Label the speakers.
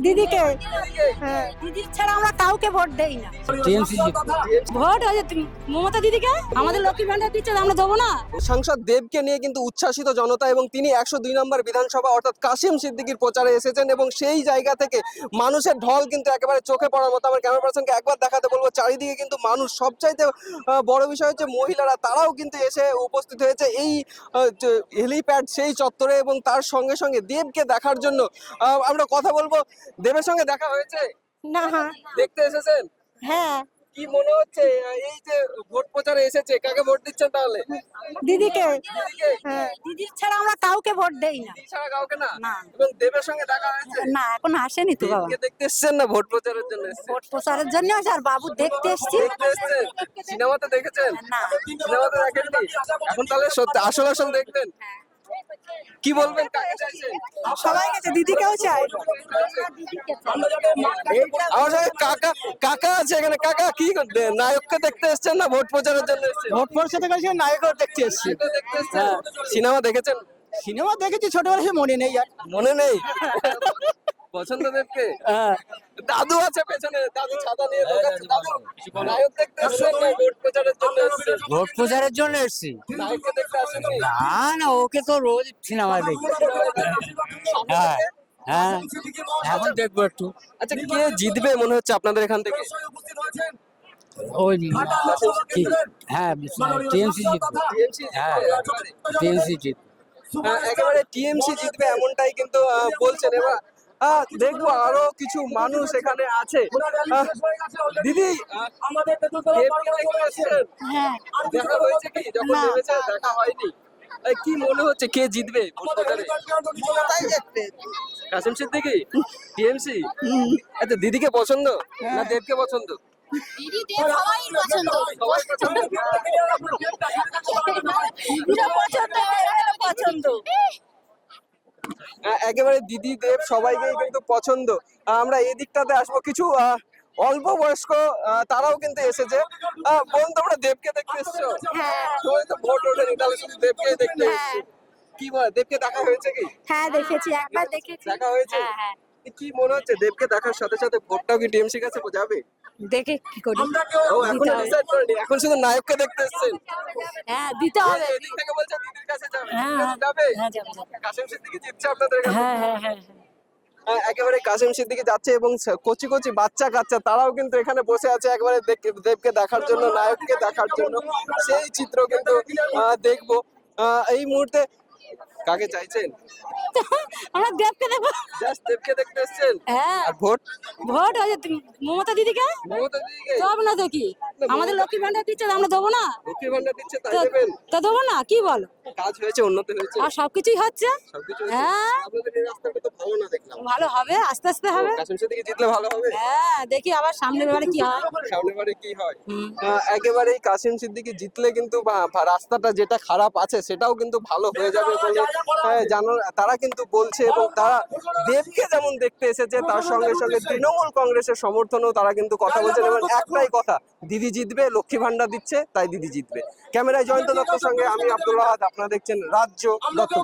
Speaker 1: দিদিকে। হ্যাঁ, দিদি ছাড়া আমরা কাউকে ভোট দেই না।
Speaker 2: টিএমসি
Speaker 1: ভোট হয়েছে মমতা দিদিকে, আমাদের লক্ষ্মী ভান্ডার দিচ্ছে, আমরা দেবো না।
Speaker 3: সাংসদ দেবকে নিয়ে কিন্তু উচ্ছ্বাসিত জনতা এবং তিনি 102 নম্বর বিধানসভা অর্থাৎ কাশিম সিদ্দিকীর প্রচারে এসেছেন এবং সেই জায়গা থেকে মানুষের ঢল কিন্তু একেবারে চোখে পড়ার মতো। আমার ক্যামেরা পার্সনকে একবার দেখাতে বলবো, চারিদিকে কিন্তু মানুষ। সবচাইতে বড় বিষয় হচ্ছে মহিলারা, তারাও কিন্তু এসে উপস্থিত হয়েছে এই হেলিপ্যাড সেই চত্বরে এবং তার সঙ্গে সঙ্গে দেবকে দেখার জন্য। আমরা কথা বলবো, দেবের সঙ্গে দেখা হয়েছে,
Speaker 1: না।
Speaker 3: দেখতে এসেছেন।
Speaker 1: হ্যাঁ,
Speaker 3: কি মনে হচ্ছে এই যে ভোট প্রচারে এসেছে, কাকে ভোট দিচ্ছেন তাহলে?
Speaker 1: দিদিকে।
Speaker 3: দিদিকে?
Speaker 1: হ্যাঁ, দিদি ছাড়া আমরা কাউকে ভোট দেই না।
Speaker 3: দিদি ছাড়া কাউকে না?
Speaker 1: না।
Speaker 3: এবং দেবের সঙ্গে দেখা হয়েছে?
Speaker 1: না, এখন আসেনি তো বাবা।
Speaker 3: দেবকে দেখতে এসেছেন না ভোট প্রচারের জন্য এসেছেন?
Speaker 1: ভোট প্রচারের জন্য আর বাবু দেখতে এসছি।
Speaker 3: দেখতে এসেছেন? সিনেমাতে দেখেছেন?
Speaker 1: না।
Speaker 3: সিনেমাতে দেখেননি? এখন তাহলে সত্যি আসল আসল দেখবেন। কি বলবেন, কাকে চাইছেন?
Speaker 1: সবাই গেছে, দিদিকেও চাই।
Speaker 3: আমার সঙ্গে কাকা আছে এখানে। কাকা কি করতে, নায়ককে দেখতে এসেছেন না ভোট প্রচারের জন্য এসেছেন?
Speaker 2: ভোট পরিষদে গেছে, নায়কও দেখতে এসছি।
Speaker 3: নায়ককে দেখতে এসেছেন? সিনেমা দেখেছেন?
Speaker 2: সিনেমা দেখেছি ছোটবেলায়, সে মনে নেই আর।
Speaker 3: মনে নেই? পছন্দ দেবকে? দাদু আছে পেছনে, দাদু ছাতা নিয়ে দোকাচ্ছে। দাদু, নায়ক দেখতে এসেছেন না ভোট প্রচারের জন্য এসেছেন?
Speaker 2: ভোট প্রচারের জন্য এসছি।
Speaker 3: নায়ককে দেখতে আসেননি?
Speaker 2: না না, ওকে তো রোজ সিনেমায় দেখি। হ্যাঁ হ্যাঁ, এখন দেখবো একটু।
Speaker 3: আচ্ছা, কে জিতবে মনে হচ্ছে আপনাদের এখান থেকে?
Speaker 2: ওই কি, হ্যাঁ টিএমসি জিতবে।
Speaker 3: টিএমসি
Speaker 2: হ্যাঁ, টিএমসি জিতবে।
Speaker 3: একেবারে টিএমসি জিতবে এমনটাই কিন্তু বলছেন। এবার দেখবো আরো কিছু মানুষ এখানে আছে। দিদি, দেবকে দেখতে এসেছেন?
Speaker 1: হ্যাঁ।
Speaker 3: দেখা হয়েছে কি? যখন
Speaker 1: না।
Speaker 3: ভেবেছে দেখা হয়নি। কি মনে হচ্ছে কে জিতবে ভোট প্রচারে? কাসিম সিদ্দিকী, টিএমসি। আচ্ছা, দিদিকে পছন্দ না দেবকে পছন্দ?
Speaker 1: দিদি দেব সবাই পছন্দ।
Speaker 3: সবাই পছন্দ।
Speaker 1: দিদিরও পছন্দ, এদেরও পছন্দ।
Speaker 3: একেবারে দিদি দেব সবাইকেই কিন্তু পছন্দ। আমরা এই দিকটাতে আসবো, কিছু অল্প বয়স্ক তারাও কিন্তু এসেছে। বোন, তোমরা দেবকে দেখতে এসছো?
Speaker 1: হ্যাঁ।
Speaker 3: সবাই তো ভোট ওঠেনি, তাহলে শুধু দেবকেই দেখতে এসছো। কি বলে, দেবকে দেখা হয়েছে কি?
Speaker 1: হ্যাঁ, দেখেছি, একবার দেখেছি।
Speaker 3: দেখা হয়েছে?
Speaker 1: হ্যাঁ হ্যাঁ,
Speaker 3: কি মনে হচ্ছে, দেবকে দেখার সাথে সাথে ভোটটাও কি টিএমসি কাছে যাবে?
Speaker 1: দেখে কি করি।
Speaker 3: ও এখনো ডিসাইড করেনি, এখন শুধু নায়ককে দেখতে এসেছেন।
Speaker 1: হ্যাঁ, দিতে হবে।
Speaker 3: এদিক থেকে বলছে দিদির কাছে যাবে।
Speaker 1: হ্যাঁ,
Speaker 3: দিদির কাছে যাবে?
Speaker 1: হ্যাঁ, যাবো, যাবো।
Speaker 3: কাসিম সিদ্দিকী জিতছে আপনাদের কাছে?
Speaker 1: হ্যাঁ হ্যাঁ হ্যাঁ।
Speaker 3: একেবারে কাসিম সিদ্দিকী যাচ্ছে এবং কচি কচি বাচ্চা কাচ্চা তারাও কিন্তু এখানে বসে আছে একেবারে দেবকে দেখার জন্য, নায়ককে দেখার জন্য। সেই চিত্র কিন্তু দেখবো এই মুহূর্তে। কাকে চাইছেন?
Speaker 1: আমরা দেবকে দেবো।
Speaker 3: জাস্ট দেবকে দেখতে এসেছেন?
Speaker 1: হ্যাঁ।
Speaker 3: আর ভোট?
Speaker 1: ভোট হয়েছে মমতা দিদিকে,
Speaker 3: মমতা দিদিকে?
Speaker 1: দেবো না দেখি। আমাদের লক্ষ্মী ভান্ডার দিচ্ছে, আমরা দেবো না।
Speaker 3: লক্ষ্মী ভান্ডার দিচ্ছে, তাই দেবেন?
Speaker 1: তো দেবো না, কি বলো?
Speaker 3: কাজ হয়েছে, উন্নতি হয়েছে?
Speaker 1: আর সবকিছুই হচ্ছে।
Speaker 3: সবকিছু হয়েছে?
Speaker 1: হ্যাঁ।
Speaker 3: আপনাদের এই রাস্তাটা তো ভালো না দেখলাম।
Speaker 1: ভালো হবে, আস্তে আস্তে হবে।
Speaker 3: কাসিম সিদ্দিকী জিতলে ভালো হবে?
Speaker 1: হ্যাঁ, দেখি আবার সামনের বারে কি হয়।
Speaker 3: সামনের বারে কি হয়। একেবারেই কাসিম সিদ্দিকী জিতলে কিন্তু রাস্তাটা যেটা খারাপ আছে সেটাও কিন্তু ভালো হয়ে যাবে বলে জানো তারা কিন্তু বলছে। এবং তারা দেবকে যেমন দেখতে এসেছে, তার সঙ্গে সঙ্গে তৃণমূল কংগ্রেসের সমর্থনেও তারা কিন্তু কথা বলছেন এবং একটাই কথা, দিদি জিতবে, লক্ষ্মী ভান্ডার দিচ্ছে, তাই দিদি জিতবে। ক্যামেরায় জয়ন্ত দত্তর সঙ্গে আমি আব্দুল ওয়াহাদ, আপনারা দেখছেন রাজ্য দত্ত।